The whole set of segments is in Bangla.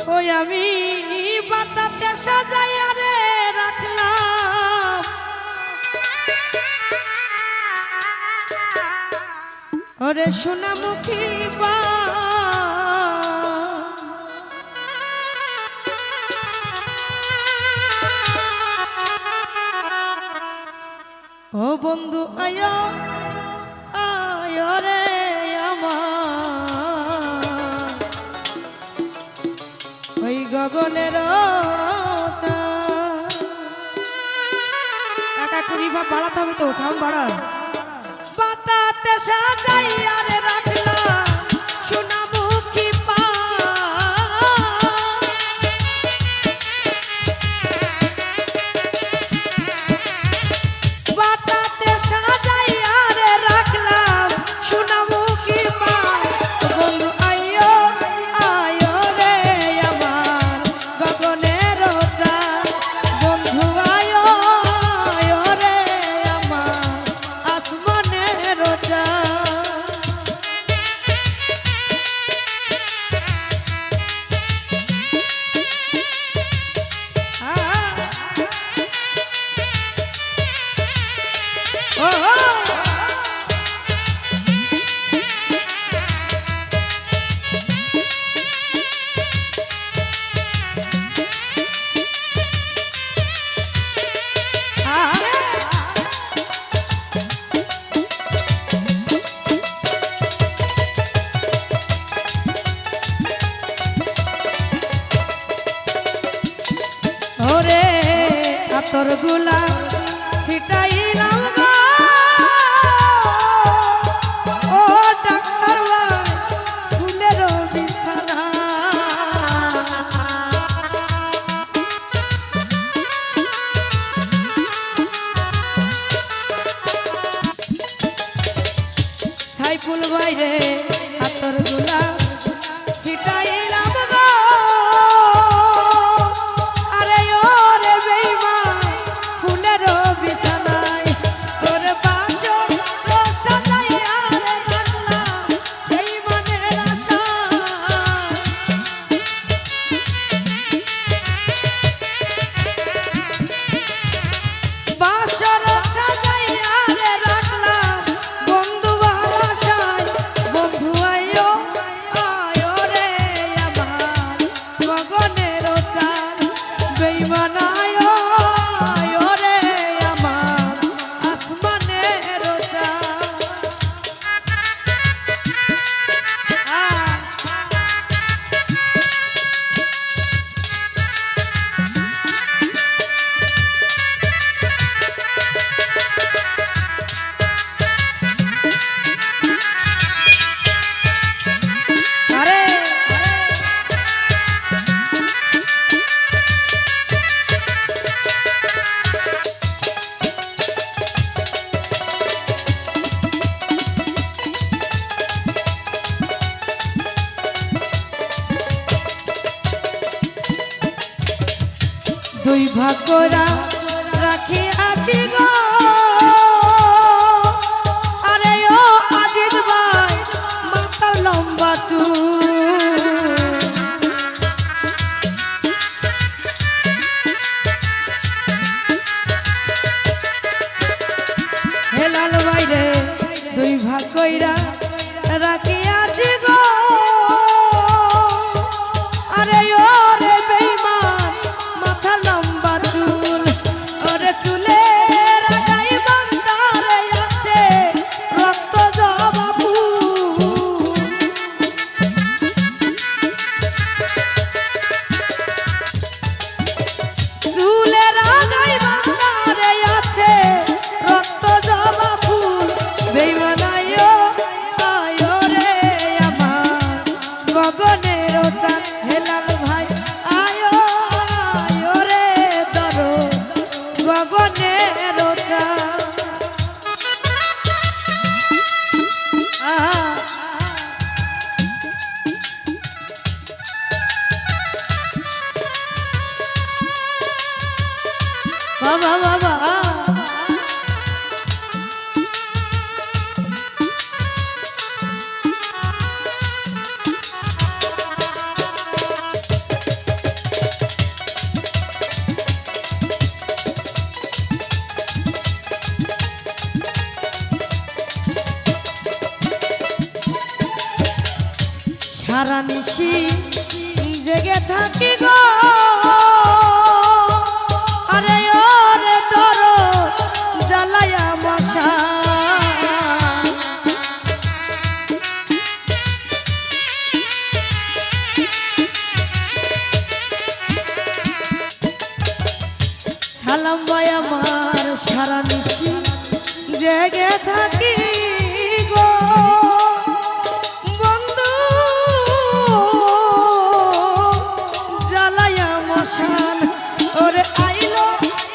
ওই আমি বাটাতে সাজাইয়া রে রাখলাম ওরে সোনামুখী বা ও বন্ধু আয় আয় রে আমার ওই গগনের টাকা কুড়ি ভাব বাড়াতে হবে তো সাউন্ড বাড়ান বাটাতে সাজাইয়া রে রাখলাম সোনামুখী পা বাটাতে সাজাইয়া রে রাখলাম সোনামুখী পা বন্ধু আইয়ো আইয়ো রে আমার গগনের চাঁদ বন্ধু আইয়ো আইয়ো রে আমার আসমানের চাঁদ ওরে আতর গুলা ছিটাইলাম গো ও ডাক্তার ভাই ফুলের বিছানা সাইফুল ভাই রে আতর গুলা ছিটাইলাম গো আরে ওরে বেঈমান ফুলের বিছানায় তোর বাসর সাজাইয়া রে রাখলাম বেঈমানের আশায় বাসর সাজাইয়া রে রাখলাম বন্ধুর আশায় বন্ধু আইয়ো আইয়ো রে আমার গগনের চাঁদ বেঈমান আইয়ো আইয়ো রে আমার আসমানের চাঁদ আরে দুই ভাগ করা রাখি আছি গো আরে ও আজিজ ভাই মাথার লম্বা চুল হেলাল ভাই রে দুই ভাগ কইরা রাখি আছি গো আরে ও রে বেঈমান মাথা লম্বা চুল ওরে চুলে সারা নিশি জেগে থাকি গো আরে ওরে ধরো জ্বালায়া মশা সালাম ভাই আমার সারা নিশি জেগে থাকি গো বন্ধু জ্বালায়া মশান ওরে আইলো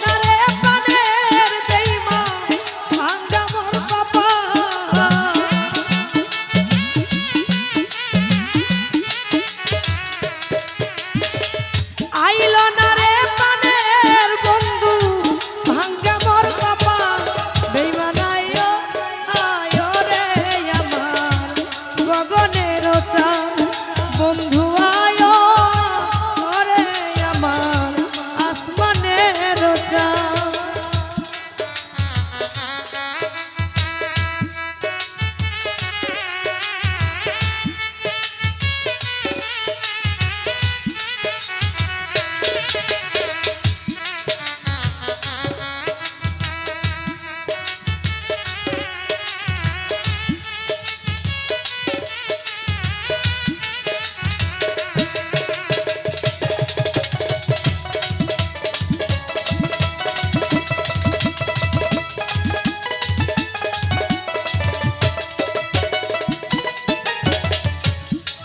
না রে পানের বেঈমান ভাঙ্গা মোর বাবা আইলো না রে পানের বন্ধু ভাঙ্গা মোর বাবা বেঈমান আইলো আয়ো রে আমার গগনের চাঁদ বন্ধু আয়ো ওরে আমার আসমানের চাঁদ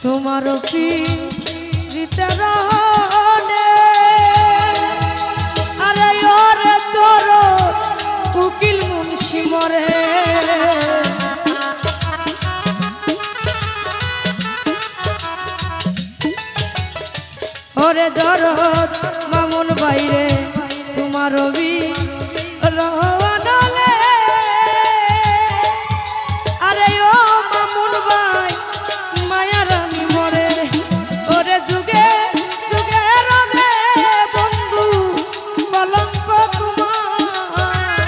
তোমার পিরিতে রহনে আরে ওরে তোর উকিল মুন্সি মরে ওরে দরদ মামুন বাইরে তোমার রহনে আরে ও মামুন ভাই মায়ার মরে ওরে যুগে যুগে রবে বন্ধু কলঙ্ক তোমার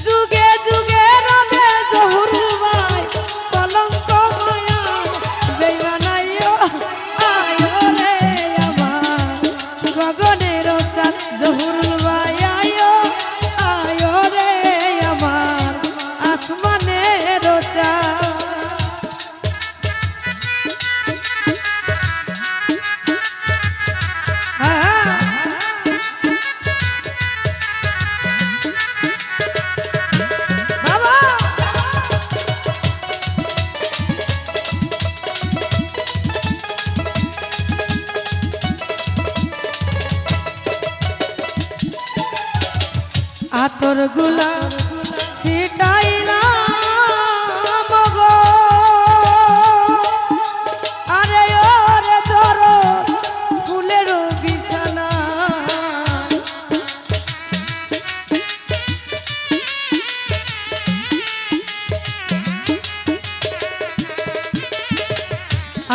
যুগে যুগে রবে জহুরুল ভাই কলঙ্ক মায়া বেঈমান আইয়ো আয়ো রে আমার গগনের চাঁদ জহুরুল ভাই আয়ো আয়ো রে আমার আসমানের চাঁদ বাবা আতর গুলা ছিটাইলাম গো আরে ওরে ধরো ফুলের বিছানা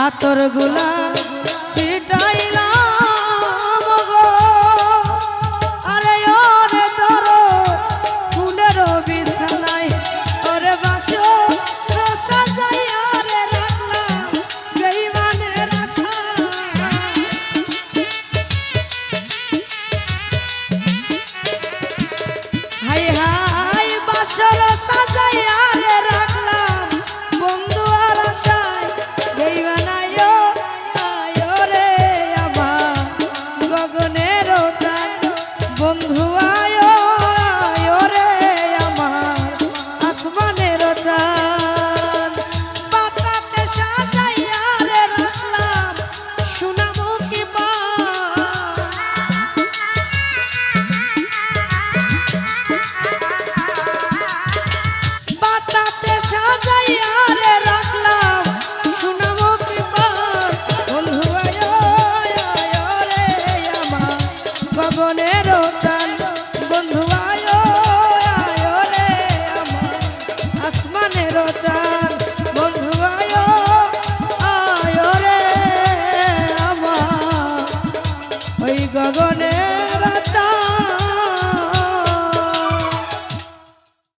আতর গুলা ছিটাইলাম গো আরে ওরে ধরো ফুলের বিছানায় ওরে বাসো সাজাইয়া রে রাখলাম বেঈমানের আশা হাই হাই বাসর সাজাইয়া রে রাখলাম বন্ধু আর আশায় বেঈমান আয়ো আয়ো রে আমার গগনের চাঁদ বন্ধু আয়ো আয়ো রে আমার আসমানের চাঁদ পাতাতে সাজাইয়া রে রাখলাম সোনামুখী পাতাতে সাজাইয়া রে রাখলাম সোনামুখী বন্ধু আয়ো আয়ো রে আমার গগনের চাঁদ বন্ধু আয়ো আয়ো রে আমার আসমানের চাঁদ বন্ধু আয়ো আয়ো রে আমার ওই গগন